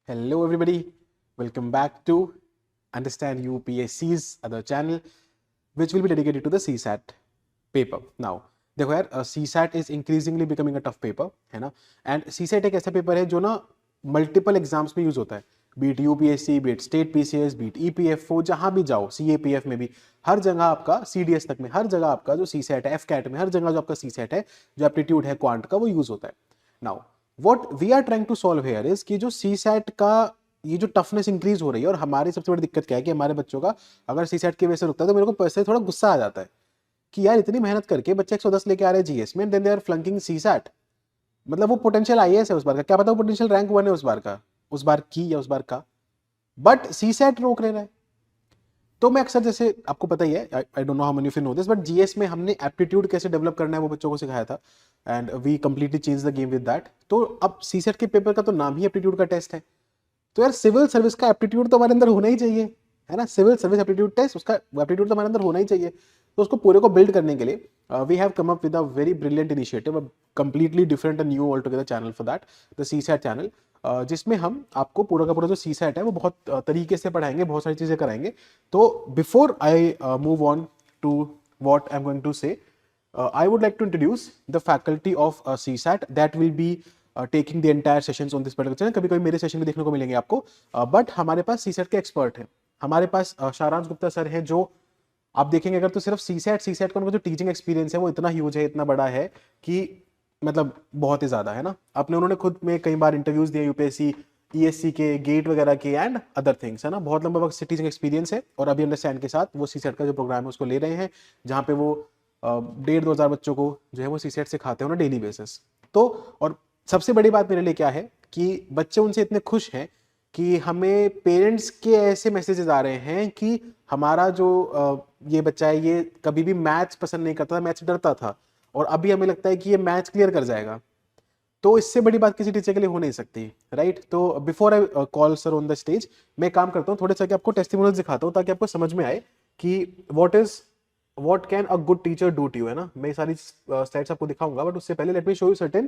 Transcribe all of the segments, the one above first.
Hello, everybody. Welcome back to Understand UPSC's other channel, which will be dedicated to the CSAT paper. Now, देखो यार, CSAT is increasingly becoming a tough paper, है ना? And CSAT एक ऐसा paper है जो ना multiple exams में यूज होता है. Beat UPSC, beat state PCS, beat EPFO, जहां भी जाओ, सीएपीएफ में भी, हर जगह आपका सीडीएस तक में, हर जगह आपका जो सीसैट है, एफकैट में, हर जगह जो आपका सीसैट है, जो एप्टीट्यूड है क्वांट का, वो यूज होता है. Now what we are trying to solve here is कि जो सीसैट का ये जो टफनेस इंक्रीज हो रही है, और हमारी सबसे बड़ी दिक्कत क्या है कि हमारे बच्चों का अगर सीसैट की वजह से रुकता है तो मेरे को पर्सनली थोड़ा गुस्सा आ जाता है कि यार इतनी मेहनत करके बच्चे 110 लेके आ रहे हैं जीएस में, देन दे आर फ्लंकिंग सीसैट. मतलब वो पोटेंशियल आईएएस है उस बार का, क्या पता वो पोटेंशियल रैंक 1 है उस बार का, उस बार की या उस बार का, बट सीसैट रोक ले रहा है. तो मैं अक्सर, जैसे आपको पता ही है, I don't know how many of you know this, but GS में हमने एप्टीट्यूड कैसे डेवलप करना है वो बच्चों को सिखाया था, and we completely change the game with that. तो अब सीसेट के पेपर का तो नाम ही एप्टीट्यूड का टेस्ट है, तो यार सिविल सर्विस का एप्टीट्यूड तो हमारे अंदर होना ही चाहिए, है ना? सिविल सर्विस एप्टीट्यूड टेस्ट, उसका एप्टीट्यूड तो हमारे अंदर होना ही चाहिए. तो उसको पूरे को बिल्ड करने के लिए we have come up with a very brilliant initiative, a completely different and new all together channel for that, the CSAT channel, जिसमें हम आपको पूरा का पूरा जो सीसैट है वो बहुत तरीके से पढ़ाएंगे, बहुत सारी चीजें कराएंगे. तो before I move on to what I am going to say, I would like to introduce the faculty of CSAT that will be taking the entire sessions on this particular channel. कभी कभी मेरे session भी देखने को मिलेंगे आपको, but हमारे पास CSAT के एक्सपर्ट हैं. हमारे पास सारांश गुप्ता सर हैं, जो आप देखेंगे अगर तो सिर्फ सीसैट का उनका जो टीचिंग एक्सपीरियंस है वो इतना ह्यूज है, इतना बड़ा है कि मतलब बहुत ही ज्यादा, है ना? अपने उन्होंने खुद में कई बार इंटरव्यूज दिए यूपीएससी, ईएससी के, गेट वगैरह के एंड अदर थिंग्स, है ना? बहुत लंबा वक्त से टीचिंग एक्सपीरियंस है, और अभी अंडरस्टैंड के साथ वो सीसैट का जो प्रोग्राम है उसको ले रहे हैं, जहाँ पे वो 1,500-2,000 बच्चों को जो है वो सीसेट सिखाते हैं ना डेली बेसिस. तो और सबसे बड़ी बात मेरे लिए क्या है कि बच्चे उनसे इतने खुश हैं कि हमें पेरेंट्स के ऐसे मैसेजेस आ रहे हैं कि हमारा जो ये बच्चा है ये कभी भी मैथ्स पसंद नहीं करता था, मैथ्स से डरता था, और अभी हमें लगता है कि ये मैथ्स क्लियर कर जाएगा. तो इससे बड़ी बात किसी टीचर के लिए हो नहीं सकती, राइट? तो before I call sir on the stage, मैं काम करता हूँ थोड़े सा कि आपको टेस्टिमोनियल्स दिखाता हूँ ताकि आपको समझ में आए कि what can a good teacher do to you, है ना? मैं सारी स्लाइड्स आपको दिखाऊंगा, बट उससे पहले let me show you certain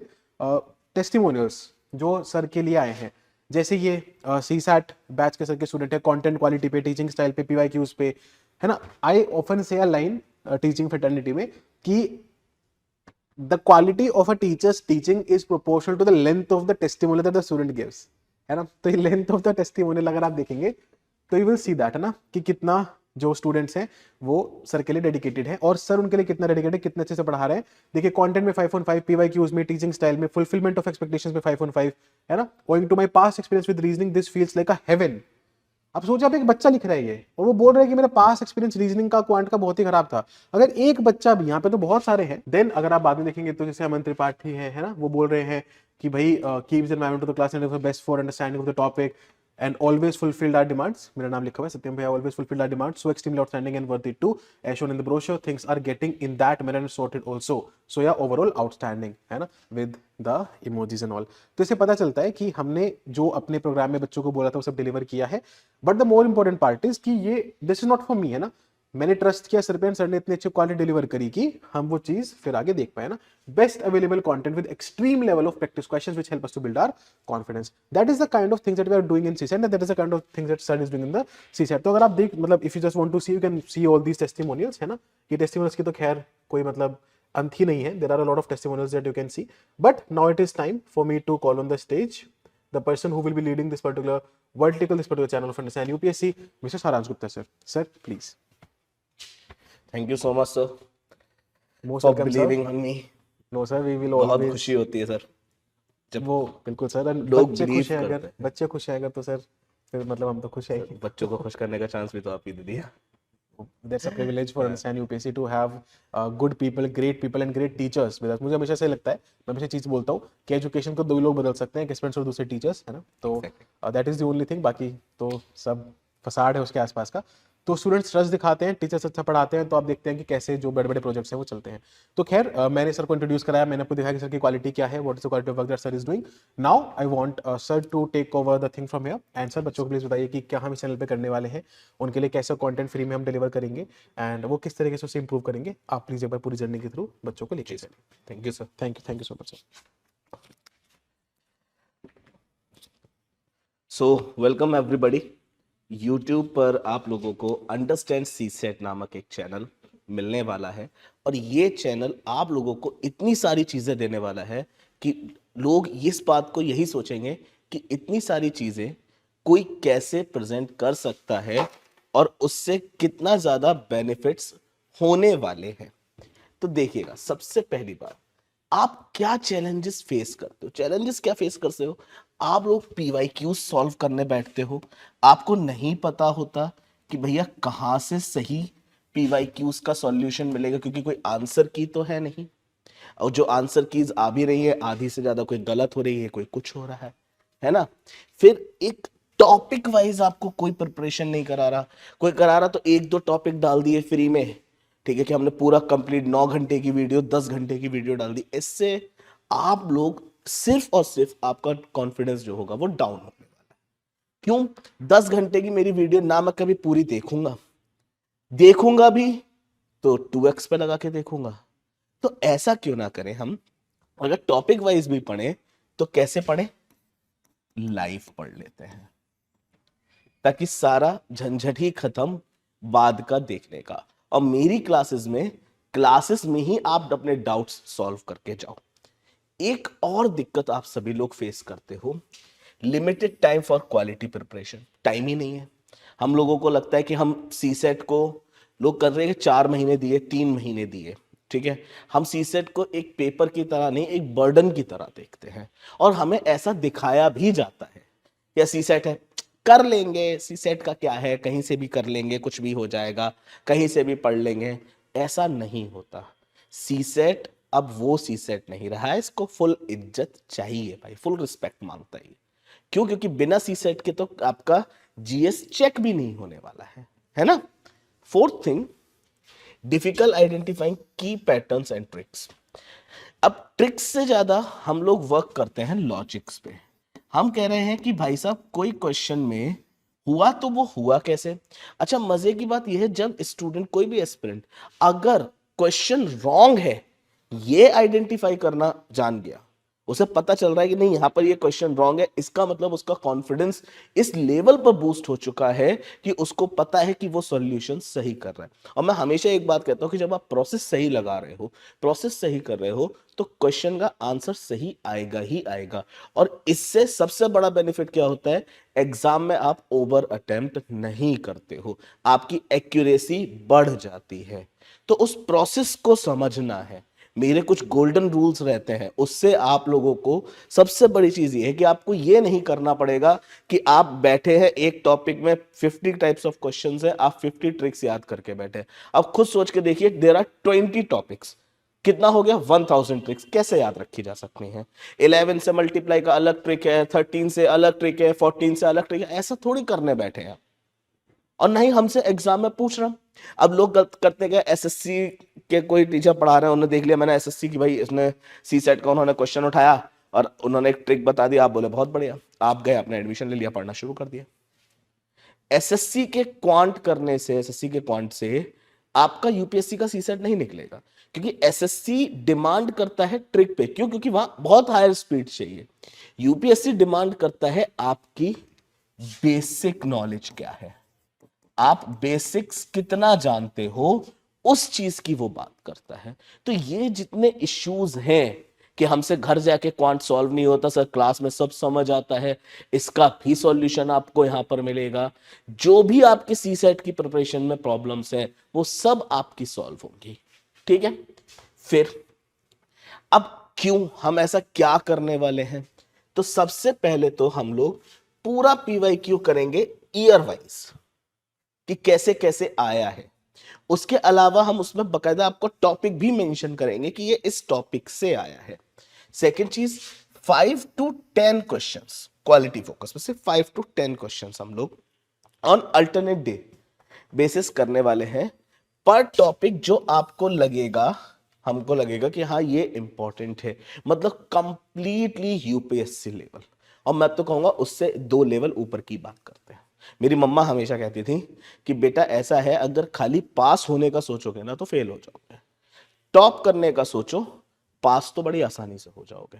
testimonials जो सर के लिए आए हैं. जैसे ये सीसैट बैच के सर के स्टूडेंट है, कंटेंट क्वालिटी पे, टीचिंग स्टाइल पे, पीवाईक्यूज पे, है ना? आई ऑफन से अ लाइन टीचिंग फ्रेटर्निटी में कि the quality of a teacher's teaching is proportional to the length of the testimonial that the student gives, है ना? तो ये length of the testimonial अगर आप देखेंगे तो you will see that, है ना, कि कितना जो स्टूडेंट्स हैं वो सर के लिए डेडिकेटेड है, और सर उनके लिए कितना डेडिकेटेड है, कितने अच्छे से पढ़ा रहे हैं. देखिए कंटेंट में 5/5, पीवाईक्यूज में, टीचिंग स्टाइल में, फुलफिलमेंट ऑफ एक्सपेक्टेशंस में 5/5, है ना? Owing to my past experience with reasoning, this feels like a heaven. अब सोचिए आप एक बच्चा लिख रहा है ये, और वो बोल रहा है कि मेरा पास एक्सपीरियंस रीजनिंग का, क्वांट का बहुत ही खराब था. अगर एक बच्चा भी, यहाँ पे तो बहुत सारे हैं, देन अगर आप बाद में देखेंगे तो जैसे अमन त्रिपाठी है ना, वो बोल रहे हैं कि भाई keeps environment to the class and best for understanding of the topic and always fulfilled our demands. मेरा नाम लिखा हुआ है सत्यम भैया, always fulfilled our demands, so extremely outstanding and worthy too, as shown in the brochure. Things are getting in that manner and sorted also. So yeah, overall outstanding, है ना, with the emojis and all. तो इससे पता चलता है कि हमने जो अपने प्रोग्राम में बच्चों को बोला था वो सब डिलीवर किया है. But the more important part is कि ये this is not for me, है ना? मैंने ट्रस्ट किया सर पे, सर ने इतनी अच्छी क्वालिटी डिलीवर करी कि हम वो चीज फिर आगे देख पाए ना. Best available content with extreme level of practice questions which help us to build our confidence. That is the kind of things that we are doing in CSAT, and that is the kind of things that sir is doing in the CSAT. तो अगर आप देख, मतलब if you just want to see, you can see all these testimonials, है ना? ये testimonials की तो खैर कोई मतलब अंत ही नहीं है. There are a lot of testimonials that you can see, but now it is time for me to call on the stage the person who will be leading this particular channel of Understand UPSC, Mr. Saransh Gupta sir. Sir, please. Thank you so much sir Most for welcome, sir. Believing on me. No sir, we will बहुत always. खुशी होती है sir जब वो बिल्कुल sir, लोग बच्चे believe खुश हैं, करते अगर हैं. बच्चे खुश हैं अगर तो सर फिर मतलब हम तो खुश हैं ही. बच्चों को खुश करने का चांस भी तो आप ही दे दिया. That's a privilege for Understand UPSC to have good people, great people and great teachers with us. मुझे हमेशा से लगता है, मैं हमेशा चीज बोलता हूँ कि एजुकेशन को दो लोग बदल सकते हैं, एक स्टूडेंट्स और दूसरे टीचर्स, है ना? तो that is the only thing, बाकी तो सब फसाड है उसके आसपास का. तो स्टूडेंट्स ट्रस्ट दिखाते हैं, टीचर्स अच्छा पढ़ाते हैं, तो आप देखते हैं कि कैसे जो बड़े बड़े प्रोजेक्ट्स हैं वो चलते हैं. तो खैर मैंने सर को इंट्रोड्यूस कराया, मैंने आपको दिखाया कि सर की क्वालिटी क्या है, what is the quality of work that sir is doing. Now I want sir to take over the thing from here. And sir बच्चों को प्लीज बताइए कि क्या हम इस चैनल पे करने वाले हैं, उनके लिए कैसा कंटेंट फ्री में हम डिलीवर करेंगे, एंड वो किस तरीके से उसे इंप्रूव करेंगे. आप प्लीज एक बार पूरी जर्नी के थ्रू बच्चों को लेके चलिए. Thank you sir. Thank you so much sir. So welcome everybody. YouTube पर आप लोगों को अंडरस्टैंड सी सेट नामक एक चैनल मिलने वाला है और ये चैनल आप लोगों को इतनी सारी चीज़ें देने वाला है कि लोग इस बात को यही सोचेंगे कि इतनी सारी चीज़ें कोई कैसे प्रेजेंट कर सकता है और उससे कितना ज़्यादा बेनिफिट्स होने वाले हैं। तो देखिएगा, सबसे पहली बात, आप क्या चैलेंजेस फेस करते हो? चैलेंजेस क्या फेस करते हो? आप लोग पीवाईक्यू सॉल्व करने बैठते हो, आपको नहीं पता होता कि भैया कहाँ से सही पीवाईक्यूज का सॉल्यूशन मिलेगा, क्योंकि कोई आंसर की तो है नहीं, और जो आंसर कीज आ भी रही है आधी से ज्यादा कोई गलत हो रही है, कोई कुछ हो रहा है ना। फिर एक टॉपिक वाइज आपको कोई प्रिपरेशन नहीं करा रहा, कोई करा रहा तो एक दो टॉपिक डाल दिए फ्री में, ठीक है, कि हमने पूरा कंप्लीट 9 घंटे की वीडियो 10 घंटे की वीडियो डाल दी। इससे आप लोग सिर्फ और सिर्फ आपका कॉन्फिडेंस जो होगा वो डाउन होने वाला है। क्यों? 10 घंटे की मेरी वीडियो ना मैं कभी पूरी देखूंगा भी तो 2x पे लगा के देखूंगा। तो ऐसा क्यों ना करें हम, अगर टॉपिक वाइज भी पढ़े तो कैसे पढ़े? लाइव पढ़ लेते हैं, ताकि सारा झंझट ही खत्म बाद का देखने का। और मेरी क्लासेस में ही आप अपने डाउट्स सॉल्व करके जाओ। एक और दिक्कत आप सभी लोग फेस करते हो, limited time for quality preparation. Time ही नहीं है। हम लोगों को लगता है कि हम सी सेट को, लोग कर रहे हैं 4 महीने दिए, 3 महीने दिए, ठीक है। हम सी सेट को एक पेपर की तरह नहीं, एक बर्डन की तरह देखते हैं, और हमें ऐसा दिखाया भी जाता है या सी सेट है, कर लेंगे, सी सेट का क्या है, कहीं से भी कर लेंगे, कुछ भी हो जाएगा, कहीं से भी पढ़ लेंगे। ऐसा नहीं होता। सी सेट अब वो सी सेट नहीं रहा है, इसको फुल इज्जत चाहिए भाई, फुल रिस्पेक्ट मांगता है। क्यों? क्योंकि बिना सी सेट के तो आपका जीएस चेक भी नहीं होने वाला है ना। फोर्थ थिंग, डिफिकल्ट आइडेंटिफाइंग की पैटर्न्स एंड ट्रिक्स। अब ट्रिक्स से ज्यादा हम लोग वर्क करते हैं लॉजिक्स पे। हम कह रहे हैं कि भाई साहब कोई क्वेश्चन में हुआ तो वो हुआ कैसे। अच्छा, मजे की बात यह है, जब स्टूडेंट, कोई भी एस्पिरेंट अगर क्वेश्चन रॉन्ग है ये आइडेंटिफाई करना जान गया, उसे पता चल रहा है कि नहीं यहां पर ये क्वेश्चन रॉन्ग है, इसका मतलब उसका कॉन्फिडेंस इस लेवल पर बूस्ट हो चुका है कि उसको पता है कि वो सॉल्यूशन सही कर रहा है। और मैं हमेशा एक बात कहता हूं कि जब आप प्रोसेस सही लगा रहे हो, प्रोसेस सही कर रहे हो, तो क्वेश्चन का आंसर सही आएगा ही आएगा। और इससे सबसे बड़ा बेनिफिट क्या होता है? एग्जाम में आप ओवर अटेम्प्ट नहीं करते हो, आपकी एक्यूरेसी बढ़ जाती है। तो उस प्रोसेस को समझना है। मेरे कुछ गोल्डन रूल्स रहते हैं, उससे आप लोगों को सबसे बड़ी चीज ये है कि आपको ये नहीं करना पड़ेगा कि आप बैठे हैं एक टॉपिक में 50 टाइप्स ऑफ क्वेश्चंस है, आप 50 ट्रिक्स याद करके बैठे। अब खुद सोच के देखिए, देयर आर 20 टॉपिक्स, कितना हो गया? 1000 ट्रिक्स कैसे याद रखी जा सकती हैं? 11 से मल्टीप्लाई का अलग ट्रिक है, 13 से अलग ट्रिक है, 14 से अलग ट्रिक है, ऐसा थोड़ी करने बैठे हैं। और नहीं हमसे एग्जाम में पूछ रहा। अब लोग करते गए, एसएससी के कोई टीचर पढ़ा रहे हैं, उन्होंने देख लिया मैंने एसएससी की, भाई इसने सी सेट का उन्होंने क्वेश्चन उठाया और उन्होंने एक ट्रिक बता दी, आप बोले बहुत बढ़िया, आप गए अपने एडमिशन ले लिया, पढ़ना शुरू कर दिया। एसएससी के क्वांट करने से, एसएससी के क्वांट से आपका यूपीएससी का सी सेट नहीं निकलेगा, क्योंकि एसएससी डिमांड करता है ट्रिक पे। क्यों? क्योंकि वहां बहुत हायर स्पीड चाहिए। यूपीएससी डिमांड करता है आपकी बेसिक नॉलेज क्या है, आप बेसिक्स कितना जानते हो, उस चीज की वो बात करता है। तो ये जितने इश्यूज हैं कि हमसे घर जाके क्वांट सॉल्व नहीं होता सर, क्लास में सब समझ आता है, इसका भी सॉल्यूशन आपको यहां पर मिलेगा। जो भी आपके सी सेट की प्रिपरेशन में प्रॉब्लम्स हैं वो सब आपकी सॉल्व होंगी, ठीक है। फिर अब क्यों हम ऐसा क्या करने वाले हैं? तो सबसे पहले तो हम लोग पूरा पीवाईक्यू करेंगे ईयर वाइज कि कैसे कैसे आया है। उसके अलावा हम उसमें बकायदा आपको टॉपिक भी मेंशन करेंगे कि ये इस टॉपिक से आया है। सेकंड चीज, 5 to 10 क्वेश्चंस क्वालिटी फोकस में, सिर्फ 5 to 10 क्वेश्चंस हम लोग ऑन अल्टरनेट डे बेसिस करने वाले हैं पर टॉपिक, जो आपको लगेगा, हमको लगेगा कि हाँ ये इंपॉर्टेंट है, मतलब कंप्लीटली यूपीएससी लेवल। और मैं तो कहूंगा उससे 2 लेवल ऊपर की बात करते हैं। मेरी मम्मा हमेशा कहती थी कि बेटा ऐसा है, अगर खाली पास होने का सोचोगे ना तो फेल हो जाओगे, टॉप करने का सोचो, पास तो बड़ी आसानी से हो जाओगे।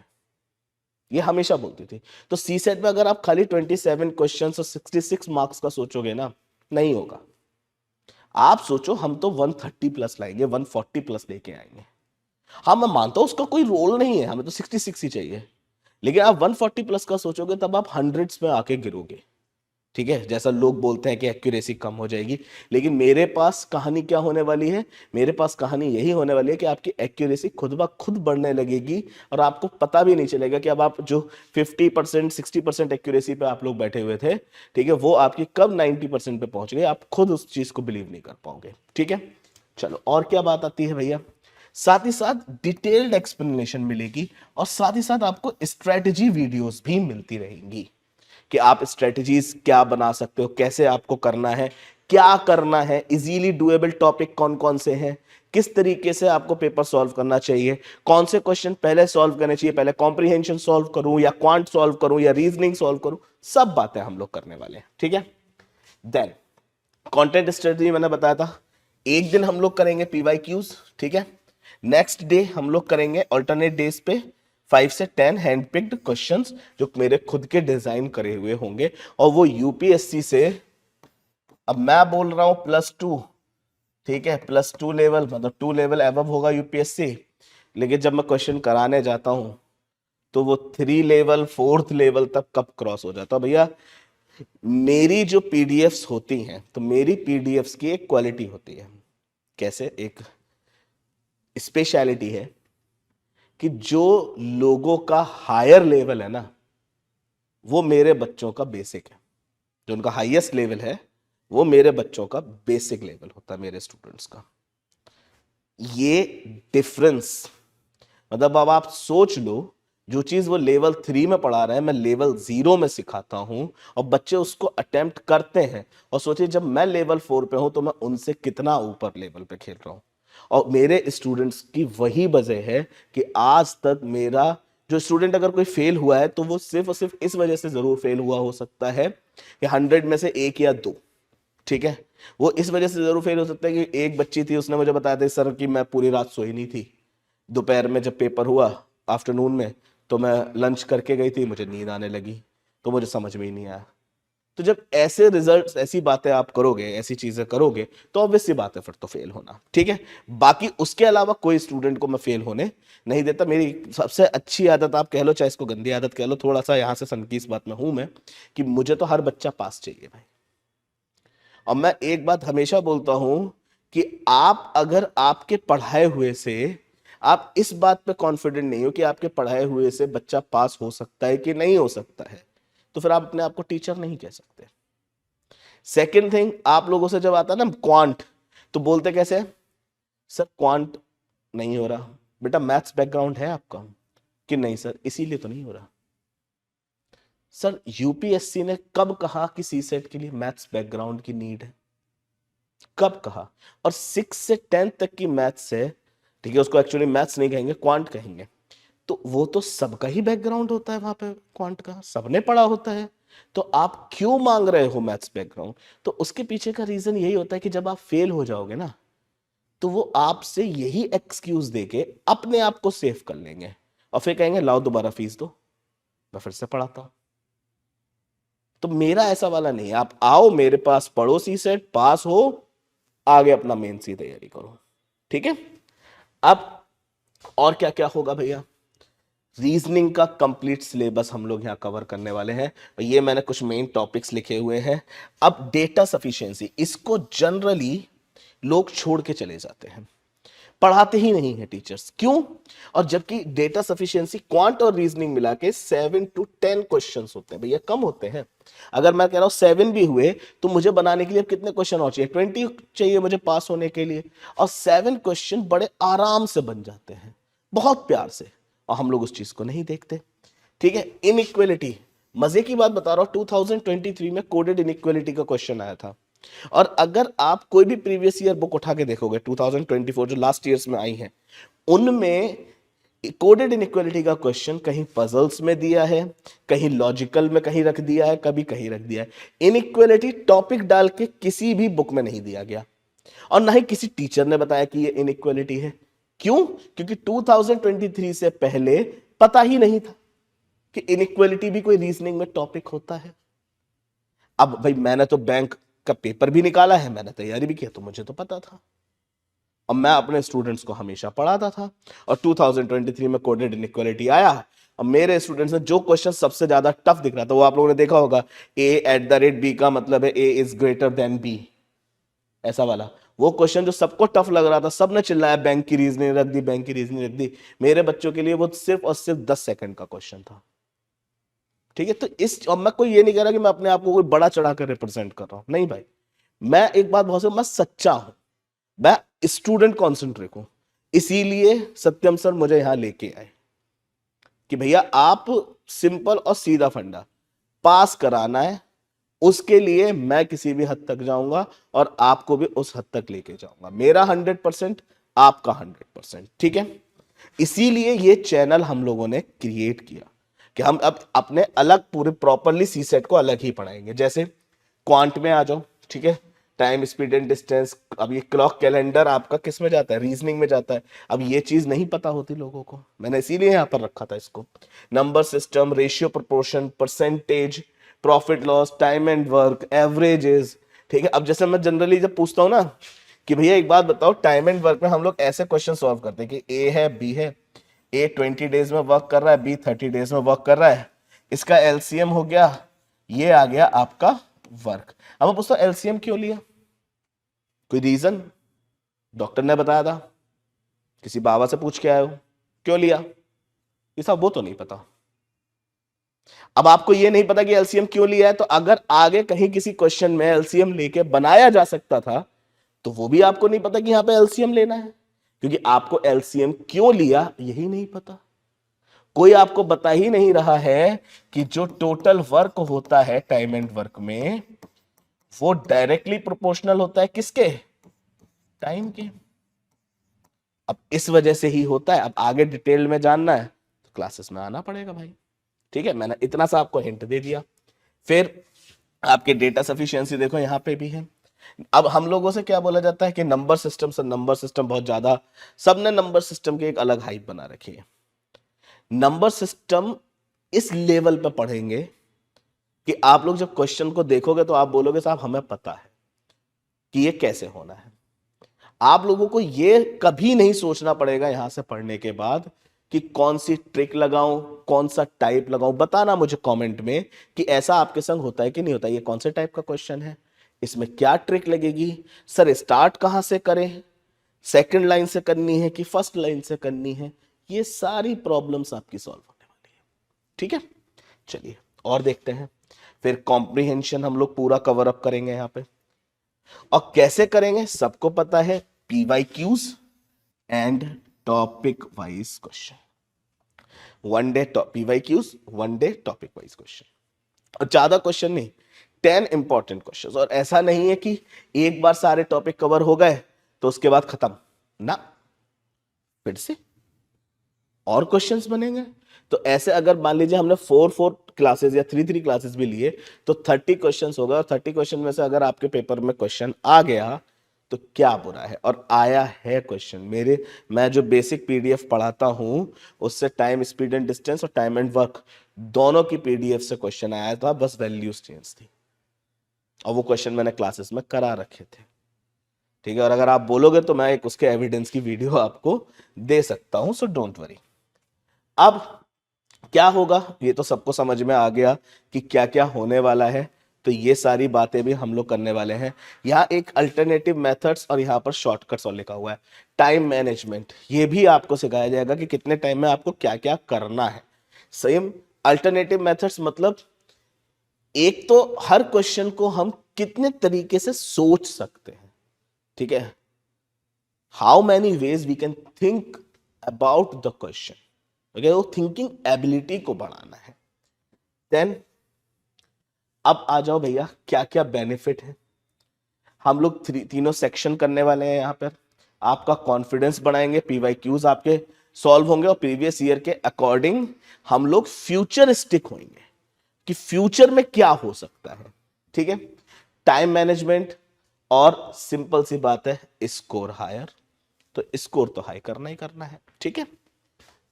ये हमेशा बोलती थी। तो सी सेट में अगर आप खाली 27 क्वेश्चन और 66 मार्क्स का सोचोगे ना, नहीं होगा। आप सोचो हम तो 130 प्लस लाएंगे, 140 प्लस लेके आएंगे। हाँ मैं मानता हूं उसका कोई रोल नहीं है, हमें तो 66 ही चाहिए, लेकिन आप 140 प्लस का सोचोगे तब आप हंड्रेड्स में आके गिरोगे। ठीक है, जैसा लोग बोलते हैं कि एक्यूरेसी कम हो जाएगी, लेकिन मेरे पास कहानी क्या होने वाली है, मेरे पास कहानी यही होने वाली है कि आपकी एक्यूरेसी खुद ब खुद बढ़ने लगेगी और आपको पता भी नहीं चलेगा कि अब आप जो 50% 60% एक्यूरेसी पे आप लोग बैठे हुए थे, ठीक है, वो आपकी कब 90% पे पहुंच गए, आप खुद उस चीज को बिलीव नहीं कर पाओगे। ठीक है, चलो और क्या बात आती है भैया, साथ ही साथ डिटेल्ड एक्सप्लेनेशन मिलेगी और साथ ही साथ आपको स्ट्रेटजी वीडियोस भी मिलती रहेंगी कि आप स्ट्रेटजीज क्या बना सकते हो, कैसे आपको करना है, क्या करना है, इजीली डुएबल टॉपिक कौन कौन से हैं, किस तरीके से आपको पेपर सॉल्व करना चाहिए, कौन से क्वेश्चन पहले सॉल्व करने चाहिए, पहले कॉम्प्रिहेंशन सॉल्व करूं या क्वांट सॉल्व करूं या रीजनिंग सॉल्व करूं, सब बातें हम लोग करने वाले हैं। ठीक है, देन कंटेंट स्ट्रेटजी मैंने बताया था, एक दिन हम लोग करेंगे पीवाईक्यूज, ठीक है, नेक्स्ट डे हम लोग करेंगे अल्टरनेट डेज पे 5 से 10 हैंड पिक्ड क्वेश्चंस जो मेरे खुद के डिजाइन करे हुए होंगे, और वो यूपीएससी से, अब मैं बोल रहा हूं +2, ठीक है, +2 लेवल मतलब 2 लेवल एबव होगा यूपीएससी, लेकिन जब मैं क्वेश्चन कराने जाता हूं तो वो 3 लेवल 4th लेवल तक कब क्रॉस हो जाता है भैया। मेरी जो पीडीएफ्स होती हैं, तो मेरी पीडीएफ्स की एक क्वालिटी होती है, कैसे, एक स्पेशलिटी है कि जो लोगों का हायर लेवल है ना, वो मेरे बच्चों का बेसिक है, जो उनका हाईएस्ट लेवल है वो मेरे बच्चों का बेसिक लेवल होता है, मेरे स्टूडेंट्स का। ये डिफरेंस मतलब अब आप सोच लो, जो चीज वो लेवल 3 में पढ़ा रहे हैं मैं लेवल 0 में सिखाता हूं और बच्चे उसको अटेम्प्ट करते हैं, और सोचिए जब मैं लेवल 4 पे हूं तो मैं उनसे कितना ऊपर लेवल पे खेल रहा हूं। और मेरे स्टूडेंट्स की वही वजह है कि आज तक मेरा जो स्टूडेंट अगर कोई फेल हुआ है तो वो सिर्फ और सिर्फ इस वजह से जरूर फेल हुआ हो सकता है कि 100 में से 1 या 2, ठीक है, वो इस वजह से जरूर फेल हो सकता है कि एक बच्ची थी, उसने मुझे बताया था सर कि मैं पूरी रात सोई नहीं थी, दोपहर में जब पेपर हुआ आफ्टरनून में, तो मैं लंच करके गई थी, मुझे नींद आने लगी, तो मुझे समझ में ही नहीं आया। तो जब ऐसे रिजल्ट्स, ऐसी बातें आप करोगे, ऐसी चीजें करोगे, तो ऑब्वियस सी बात है फिर तो फेल होना। ठीक है, बाकी उसके अलावा कोई स्टूडेंट को मैं फेल होने नहीं देता। मेरी सबसे अच्छी आदत आप कह लो, चाहे इसको गंदी आदत कह लो, थोड़ा सा यहां से सन की इस बात में हूं मैं कि मुझे तो हर बच्चा पास चाहिए भाई। और मैं एक बात हमेशा बोलता हूं कि आप अगर आपके पढ़ाए हुए से आप इस बात पे कॉन्फिडेंट नहीं हो कि आपके पढ़ाए हुए से बच्चा पास हो सकता है कि नहीं हो सकता है, तो फिर आप अपने आप को टीचर नहीं कह सकते। सेकेंड थिंग, आप लोगों से जब आता है ना क्वांट, तो बोलते कैसे, सर क्वांट नहीं हो रहा, बेटा मैथ्स बैकग्राउंड है आपका, कि नहीं सर इसीलिए तो नहीं हो रहा। सर यूपीएससी ने कब कहा कि सी सेट के लिए मैथ्स बैकग्राउंड की नीड है, कब कहा? और 6 से 10 तक की मैथ्स है, ठीक है, उसको एक्चुअली मैथ्स नहीं कहेंगे, क्वांट कहेंगे, तो वो तो सबका ही बैकग्राउंड होता है वहां पे, क्वांट का सबने पढ़ा होता है, तो आप क्यों मांग रहे हो मैथ्स बैकग्राउंड? तो उसके पीछे का रीजन यही होता है कि जब आप फेल हो जाओगे ना, तो वो आपसे यही एक्सक्यूज देके अपने आप को सेव कर लेंगे और फिर कहेंगे लाओ दोबारा फीस दो, मैं फिर से पढ़ाता हूं। तो मेरा ऐसा वाला नहीं है, आप आओ मेरे पास, पढ़ो सी सेट, पास हो, आगे अपना मेंस की तैयारी करो। ठीक है, अब और क्या क्या होगा भैया, रीजनिंग का कंप्लीट सिलेबस हम लोग यहां कवर करने वाले हैं, और ये मैंने कुछ मेन टॉपिक्स लिखे हुए हैं। अब डेटा सफिशिएंसी, इसको जनरली लोग छोड़ के चले जाते हैं, पढ़ाते ही नहीं है टीचर्स, क्यों? और जबकि डेटा सफिशिएंसी क्वांट और रीजनिंग मिला के 7 to 10 क्वेश्चंस होते हैं भैया, कम होते हैं। अगर मैं कह रहा हूं 7 भी हुए तो मुझे बनाने के लिए कितने क्वेश्चन और चाहिए, 20 चाहिए मुझे पास होने के लिए, और 7 क्वेश्चन बड़े आराम से बन जाते हैं, बहुत प्यार से, और हम लोग उस चीज को नहीं देखते। ठीक है, इनइक्वालिटी, मजे की बात बता रहा हूं, 2023 में कोडेड इनइक्वालिटी का क्वेश्चन आया था, और अगर आप कोई भी प्रीवियस ईयर बुक उठा के देखोगे 2024 जो लास्ट ईयर्स में आई हैं, उनमें कोडेड इनइक्वालिटी का क्वेश्चन कहीं पजल्स में दिया है, कहीं लॉजिकल में कहीं रख दिया है, कभी कहीं रख दिया है। इनइक्वालिटी टॉपिक डाल के किसी भी बुक में नहीं दिया गया, और ना ही किसी टीचर ने बताया कि ये इनइक्वालिटी है। क्यों? क्योंकि 2023 से पहले पता ही नहीं था कि इनइक्वालिटी भी कोई रीजनिंग में टॉपिक होता है? अब भाई मैंने तो बैंक का पेपर भी निकाला है, मैंने तैयारी भी किया, तो मुझे तो पता था, और मैं अपने स्टूडेंट्स को हमेशा पढ़ाता था। और 2023 में कोडेड इनइक्वालिटी आया, और मेरे स्टूडेंट्स ने जो क्वेश्चन सबसे ज्यादा टफ दिख रहा था वो आप लोगों ने देखा होगा, a@b का मतलब है a is greater than b, ऐसा वाला वो क्वेश्चन जो सबको टफ लग रहा था, सबने चिल्लाया बैंक की रीजनिंग रख दी, बैंक की रीजनिंग रख दी। मेरे बच्चों के लिए वो सिर्फ और सिर्फ 10 सेकंड का क्वेश्चन था। ठीक है, तो इस, और मैं कोई ये नहीं कह रहा कि मैं अपने आप को कोई बड़ा चढ़ाकर रिप्रेजेंट कर रहा हूं, नहीं भाई, मैं एक बात बहुत, मैं सच्चा हूं, मैं स्टूडेंट कॉन्सेंट्रेट हूं। इसीलिए सत्यम सर मुझे यहां लेके आए कि भैया आप सिंपल और सीधा फंडा पास कराना है, उसके लिए मैं किसी भी हद तक जाऊंगा और आपको भी उस हद तक लेके जाऊंगा। मेरा 100%, आपका 100%, ठीक है। इसीलिए ये चैनल हम लोगों ने क्रिएट किया कि हम अब अपने अलग पूरे प्रॉपरली सी सेट को अलग ही पढ़ाएंगे। जैसे क्वांट में आ जाओ, ठीक है, टाइम स्पीड एंड डिस्टेंस, अब ये क्लॉक कैलेंडर आपका किस में जाता है, रीजनिंग में जाता है। अब ये चीज नहीं पता होती लोगों को, मैंने इसीलिए यहां पर रखा था इसको। Number system, ratio proportion, percentage, profit loss, time and work, averages, ठीक है। अब जैसे मैं जनरली जब पूछता हूं ना कि भैया एक बात बताओ, टाइम एंड वर्क में हम लोग ऐसे क्वेश्चन सॉल्व करते हैं कि ए है, बी है, ए 20 डेज में वर्क कर रहा है, बी 30 डेज में वर्क कर रहा है, इसका एलसीएम हो गया, ये आ गया आपका वर्क। अब मैं पूछता हूं एलसीएम क्यों लिया, कोई रीजन? डॉक्टर ने बताया था, किसी बाबा से पूछ के आए हो, क्यों लिया? ये सब वो तो नहीं पता। अब आपको ये नहीं पता कि एलसीएम क्यों लिया है, तो अगर आगे कहीं किसी क्वेश्चन में एलसीएम लेके बनाया जा सकता था, तो वो भी आपको नहीं पता कि यहां पे एलसीएम लेना है, क्योंकि आपको एलसीएम क्यों लिया यही नहीं पता। कोई आपको बता ही नहीं रहा है कि जो टोटल वर्क होता है टाइम एंड वर्क में, वो डायरेक्टली प्रोपोर्शनल होता है किसके, टाइम के। अब इस वजह से ही होता है। अब आगे डिटेल में जानना है तो क्लासेस में आना पड़ेगा भाई, ठीक है। मैंने इतना सा आपको हिंट दे दिया। फिर आपके डेटा सफिशिएंसी देखो यहां पे भी है। अब हम लोगों से क्या बोला जाता है कि नंबर सिस्टम से, नंबर सिस्टम बहुत ज्यादा, सबने नंबर सिस्टम की एक अलग हाइप बना रखी है। नंबर सिस्टम इस लेवल पे पढ़ेंगे कि आप लोग जब क्वेश्चन को देखोगे तो आप बोलोगे साहब हमें पता है कि ये कैसे होना है। आप लोगों को ये कभी नहीं सोचना पड़ेगा यहां से पढ़ने के बाद कि कौन सी ट्रिक लगाऊं, कौन सा टाइप लगाऊं। बताना मुझे कमेंट में कि ऐसा आपके संग होता है कि नहीं होता, ये कौन से टाइप का क्वेश्चन है, इसमें क्या ट्रिक लगेगी, सर स्टार्ट कहां से करें, सेकंड लाइन से करनी है कि फर्स्ट लाइन से करनी है। ये सारी प्रॉब्लम्स आपकी सॉल्व होने वाली है, ठीक है। चलिए और देखते हैं। फिर कॉम्प्रिहेंशन हम लोग पूरा कवर अप करेंगे यहां पे, और कैसे करेंगे सबको पता है, PYQs and topic wise question, one day PYQs, one day topic wise question, और ज्यादा क्वेश्चन नहीं, 10 इंपॉर्टेंट क्वेश्चन। और ऐसा नहीं है कि एक बार सारे टॉपिक कवर हो गए तो उसके बाद खत्म ना, फिर से और क्वेश्चंस बनेंगे। तो ऐसे अगर मान लीजिए हमने 4 क्लासेस या 3 क्लासेस भी लिए तो 30 क्वेश्चंस होगा, और 30 क्वेश्चन में से अगर आपके पेपर में क्वेश्चन आ गया तो क्या बुरा है। और आया है क्वेश्चन मेरे, मैं जो बेसिक पीडीएफ पढ़ाता हूं उससे टाइम स्पीड एंड डिस्टेंस और टाइम एंड वर्क दोनों की पीडीएफ से क्वेश्चन आया था, बस वैल्यूज चेंज थी, और वो क्वेश्चन मैंने क्लासेस में करा रखे थे, ठीक है। और अगर आप बोलोगे तो मैं एक उसके एविडेंस की वीडियो आपको दे सकता हूं, सो डोंट वरी। अब क्या होगा ये तो सबको समझ में आ गया कि क्या क्या होने वाला है, तो ये सारी बातें भी हम लोग करने वाले हैं। यहाँ एक अल्टरनेटिव मेथड्स और यहाँ पर शॉर्टकट्स और लिखा हुआ है। टाइम मैनेजमेंट, ये भी आपको सिखाया जाएगा कि कितने टाइम में आपको क्या क्या करना है। सेम अल्टरनेटिव मेथड्स मतलब एक तो हर क्वेश्चन को हम कितने तरीके से सोच सकते हैं, ठीक है, how many ways we can think about the question, okay, वो थिंकिंग एबिलिटी को बढ़ाना है। देन अब आ जाओ भैया क्या क्या बेनिफिट है। हम लोग तीनों सेक्शन करने वाले हैं यहाँ पर। आपका कॉन्फिडेंस बढ़ाएंगे, PYQs आपके सॉल्व होंगे, और प्रीवियस ईयर के अकॉर्डिंग हम लोग फ्यूचरिस्टिक होंगे कि फ्यूचर में क्या हो सकता है, ठीक है। टाइम मैनेजमेंट, और सिंपल सी बात है स्कोर हायर, तो स्कोर तो हाई करना ही करना है, ठीक है।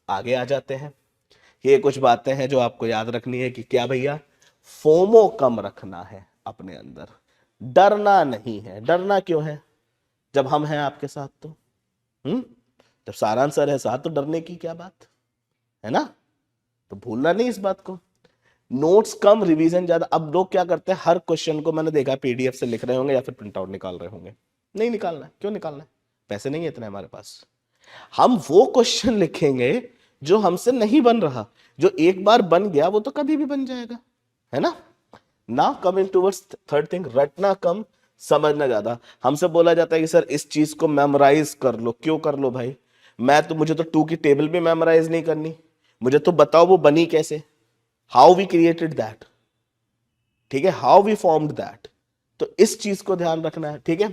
आगे आ जाते हैं। ये कुछ बातें हैं जो आपको याद रखनी है कि क्या भैया, फोमो कम रखना है अपने अंदर, डरना नहीं है। डरना क्यों है जब हम हैं आपके साथ? तो जब सारांश सर है साथ तो डरने की क्या बात है ना? तो भूलना नहीं इस बात को। नोट्स कम, रिवीजन ज्यादा। अब लोग क्या करते हैं, हर क्वेश्चन को मैंने देखा पीडीएफ से लिख रहे होंगे या फिर प्रिंट आउट निकाल रहे होंगे। नहीं निकालना है। क्यों निकालना है? पैसे नहीं है इतने हमारे पास। हम वो क्वेश्चन लिखेंगे जो हमसे नहीं बन रहा, जो एक बार बन गया वो तो कभी भी बन जाएगा, है ना? ना कमिंग टूवर्ड्स थर्ड थिंग, रटना कम, समझना ज्यादा। हमसे बोला जाता है कि सर इस चीज को मेमोराइज कर लो। क्यों कर लो भाई? मुझे तो 2 की टेबल भी मेमोराइज नहीं करनी। मुझे तो बताओ वो बनी कैसे, हाउ वी क्रिएटेड दैट, ठीक है, हाउ वी फॉर्म्ड दैट। तो इस चीज को ध्यान रखना है, ठीक है?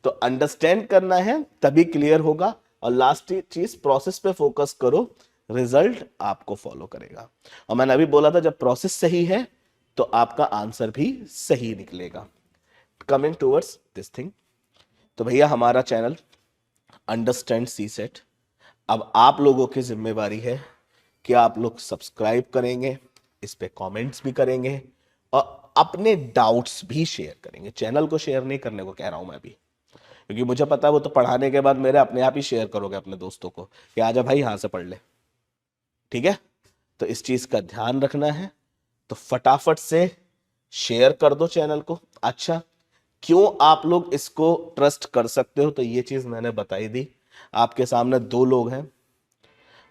तो अंडरस्टैंड करना है तभी क्लियर होगा। और लास्ट चीज, प्रोसेस पे फोकस करो, रिजल्ट आपको फॉलो करेगा। और मैंने अभी बोला था जब प्रोसेस सही है तो आपका आंसर भी सही निकलेगा। कमिंग टूवर्ड्स दिस थिंग, तो भैया हमारा चैनल अंडरस्टैंड सी सेट, अब आप लोगों की जिम्मेवारी है कि आप लोग सब्सक्राइब करेंगे, इस पे कमेंट्स भी करेंगे और अपने डाउट्स भी शेयर करेंगे। चैनल को शेयर नहीं करने को कह रहा हूं मैं भी, क्योंकि मुझे पता है वो तो पढ़ाने के बाद मेरे अपने आप ही शेयर करोगे अपने दोस्तों को कि आजा भाई यहां से पढ़ ले, ठीक है? तो इस चीज का ध्यान रखना है। तो फटाफट से शेयर कर दो चैनल को। अच्छा, क्यों आप लोग इसको ट्रस्ट कर सकते हो? तो ये चीज मैंने बताई दी। आपके सामने 2 लोग हैं।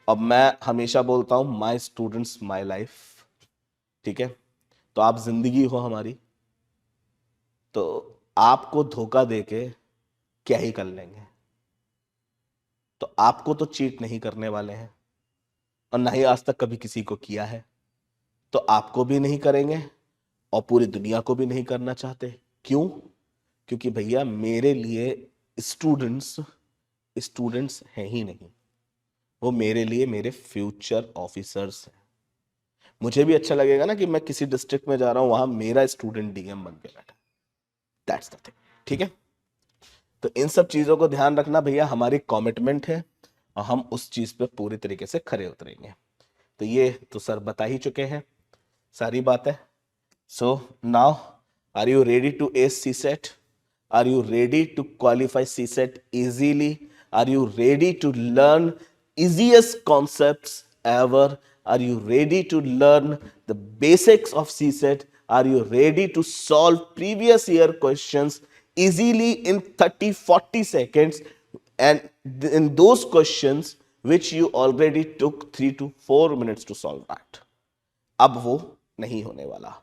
अब मैं हमेशा बोलता हूं माय स्टूडेंट्स माय लाइफ, ठीक है? तो आप जिंदगी हो हमारी, तो आपको धोखा देके क्या ही कर लेंगे? तो आपको तो चीट नहीं करने वाले हैं और ना ही आज तक कभी किसी को किया है, तो आपको भी नहीं करेंगे और पूरी दुनिया को भी नहीं करना चाहते। क्यों? क्योंकि भैया मेरे लिए स्टूडेंट्स स्टूडेंट्स हैं ही नहीं, वो मेरे लिए मेरे फ्यूचर ऑफिसर्स हैं। मुझे भी अच्छा लगेगा ना कि मैं किसी डिस्ट्रिक्ट में जा रहा हूं, वहां मेरा स्टूडेंट डीएम बन के बैठा। दैट्स द थिंग, ठीक है? तो इन सब चीजों को ध्यान रखना भैया, हमारी कमिटमेंट है और हम उस चीज पे पूरी तरीके से खरे उतरेंगे। तो ये तो सर बता ही चुके हैं सारी बातें। So now, are you ready to ace CSET? Are you ready to qualify CSET easily? Are you ready to learn easiest concepts ever? Are you ready to learn the basics of CSET? Are you ready to solve previous year questions easily in 30-40 seconds? And in those questions which you already took 3 to 4 minutes to solve that. अब वो नहीं होने वाला।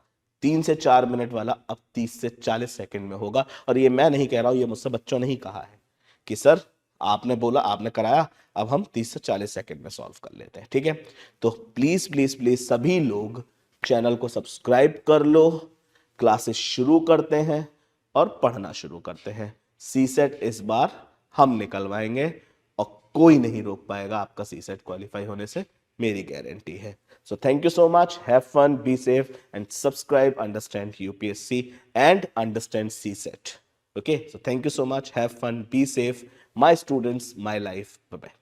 3 से 4 minute वाला अब 30 से 40 second में होगा। और ये मैं नहीं कह रहा हूं, ये मुझसे बच्चों ने ही कहा है कि सर आपने बोला, आपने कराया, अब हम 30 से 40 सेकंड में सॉल्व कर लेते हैं, ठीक है? तो प्लीज प्लीज प्लीज सभी लोग चैनल को सब्सक्राइब कर लो, क्लासेस शुरू करते हैं और पढ़ना शुरू करते हैं। सीसेट इस बार हम निकलवाएंगे और कोई नहीं रोक पाएगा आपका सीसेट क्वालिफाई होने से, मेरी गारंटी है। So thank you so much. Have fun, be safe, and subscribe, understand UPSC and understand CSET. Okay, so thank you so much. Have fun, be safe. My students, my life. Bye bye.